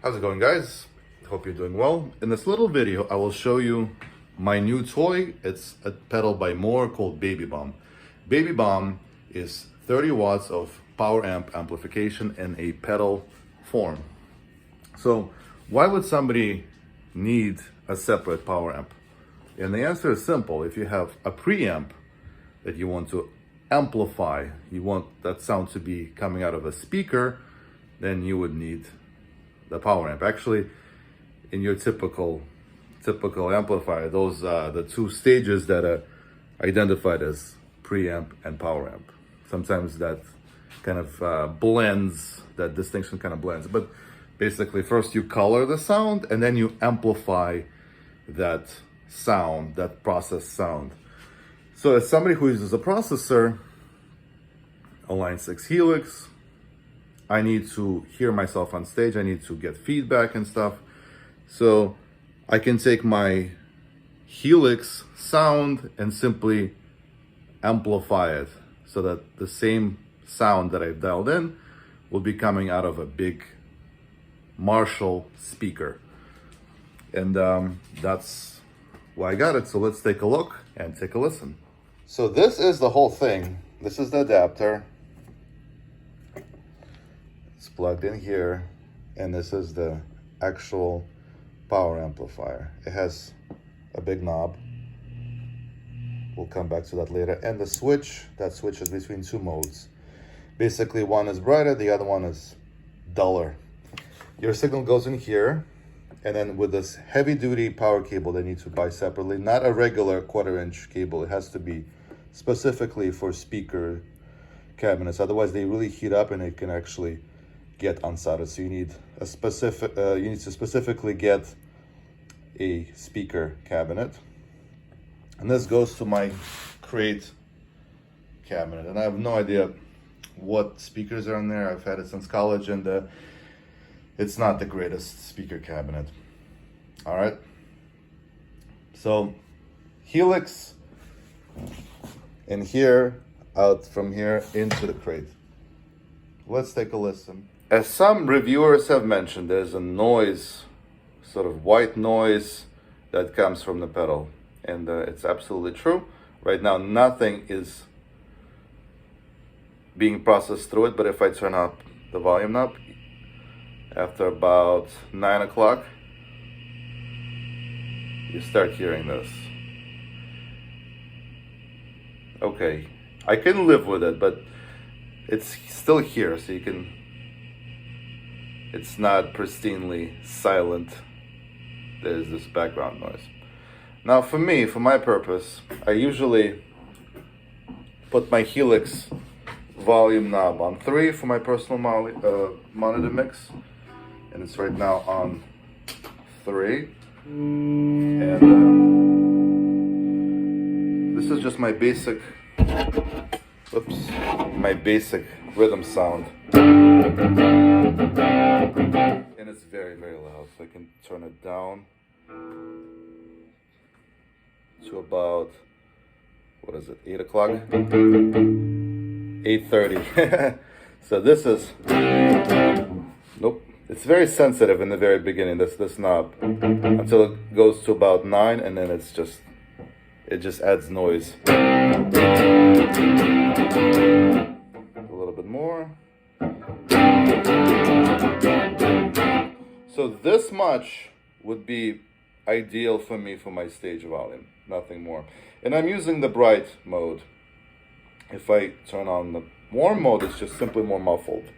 How's it going, guys? Hope you're doing well. In this little video, I will show you my new toy. It's a pedal by Mooer called Baby Bomb. Baby Bomb is 30 watts of power amp amplification in a pedal form. So why would somebody need a separate power amp? And the answer is simple. If you have a preamp that you want to amplify, you want that sound to be coming out of a speaker, then you would need the power amp. Actually, in your typical amplifier, those are the two stages that are identified as preamp and power amp. Sometimes that kind of blends, that distinction kind of blends. But basically, first you color the sound and then you amplify that sound, that processed sound. So as somebody who uses a processor, a Line 6 Helix, I need to hear myself on stage. I need to get feedback and stuff. So I can take my Helix sound and simply amplify it so that the same sound that I've dialed in will be coming out of a big Marshall speaker. And that's why I got it. So let's take a look and take a listen. So this is the whole thing. This is the adapter. It's plugged in here, and this is the actual power amplifier. It has a big knob. We'll come back to that later. And the switch, that switches between two modes. Basically, one is brighter, the other one is duller. Your signal goes in here, and then with this heavy-duty power cable they need to buy separately, not a regular 1/4-inch cable. It has to be specifically for speaker cabinets. Otherwise, they really heat up and it can actually get unsoldered. So you need a specific, you need to specifically get a speaker cabinet. And this goes to my crate cabinet. And I have no idea what speakers are in there. I've had it since college, and it's not the greatest speaker cabinet. All right. So Helix in here, out from here into the crate. Let's take a listen. As some reviewers have mentioned, there's a noise, sort of white noise that comes from the pedal. And it's absolutely true. Right now, nothing is being processed through it, but if I turn up the volume knob, after about 9 o'clock, you start hearing this. Okay, I can live with it, but it's still here, so you can, it's not pristinely silent. There's this background noise. Now for me, for my purpose, I usually put my Helix volume knob on 3 for my personal monitor mix. And it's right now on 3. And this is just my basic, my basic rhythm sound. And it's very, very loud, so I can turn it down to about, what is it, 8 o'clock? 8:30. So this is, nope. It's very sensitive in the very beginning, this knob, until it goes to about 9, and then it just adds noise. A little bit more. So this much would be ideal for me for my stage volume, nothing more. And I'm using the bright mode. If I turn on the warm mode, it's just simply more muffled.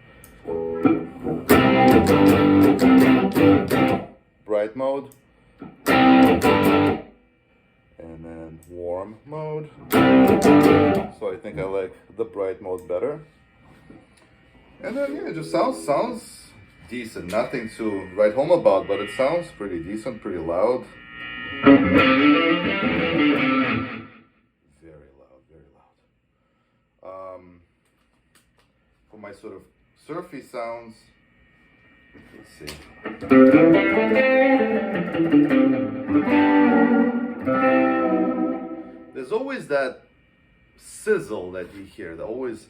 Bright mode, and then warm mode. So I think I like the bright mode better. And then yeah, it just sounds decent. Nothing to write home about, but it sounds pretty decent, pretty loud. Very loud, very loud. For my sort of surfy sounds, let's see. There's always that sizzle that you hear, that always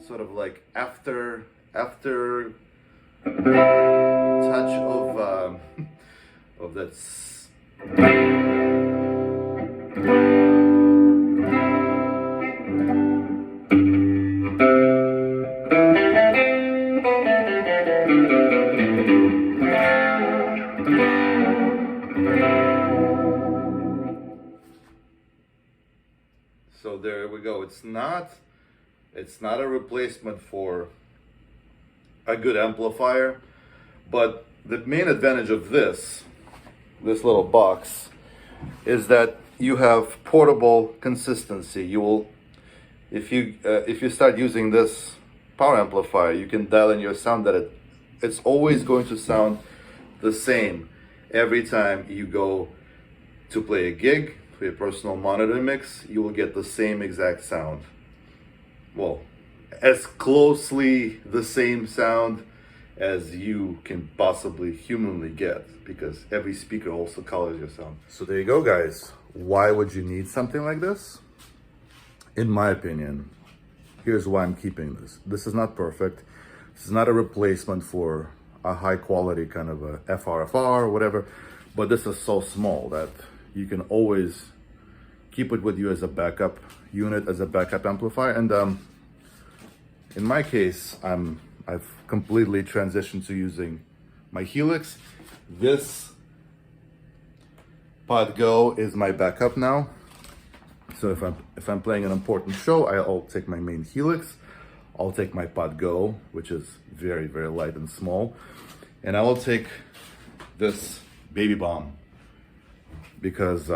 sort of like after after touch of that So there we go. It's not a replacement for a good amplifier, but the main advantage of this little box is that you have portable consistency. You will, if you start using this power amplifier, you can dial in your sound that it's always going to sound the same every time you go to play a gig, play a personal monitor mix. You will get the same exact sound. Well, as closely the same sound as you can possibly humanly get, because every speaker also colors your sound. So there you go, guys. Why would you need something like this? In my opinion, here's why I'm keeping this. This is not perfect. This is not a replacement for a high quality kind of a FRFR or whatever, but this is so small that you can always keep it with you as a backup unit, as a backup amplifier. And in my case, I've completely transitioned to using my Helix. This Pod Go is my backup now. So if I'm playing an important show, I'll take my main Helix. I'll take my Pod Go, which is very, very light and small, and I will take this Baby Bomb, because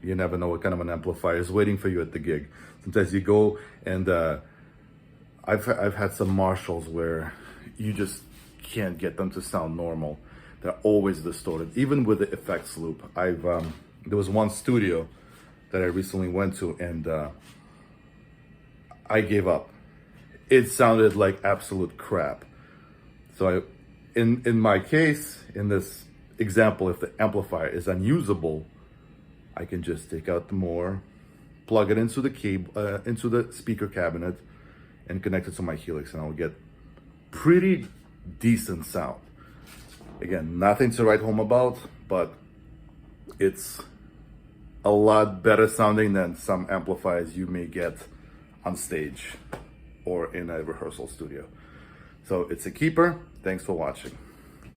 you never know what kind of an amplifier is waiting for you at the gig. Sometimes you go and I've had some Marshalls where you just can't get them to sound normal. They're always distorted, even with the effects loop. There was one studio that I recently went to, and I gave up. It sounded like absolute crap. So in my case, in this example, if the amplifier is unusable, I can just take out the Mooer, plug it into the cable, into the speaker cabinet, and connect it to my Helix, and I'll get pretty decent sound. Again, nothing to write home about, but it's a lot better sounding than some amplifiers you may get on stage or in a rehearsal studio. So it's a keeper. Thanks for watching.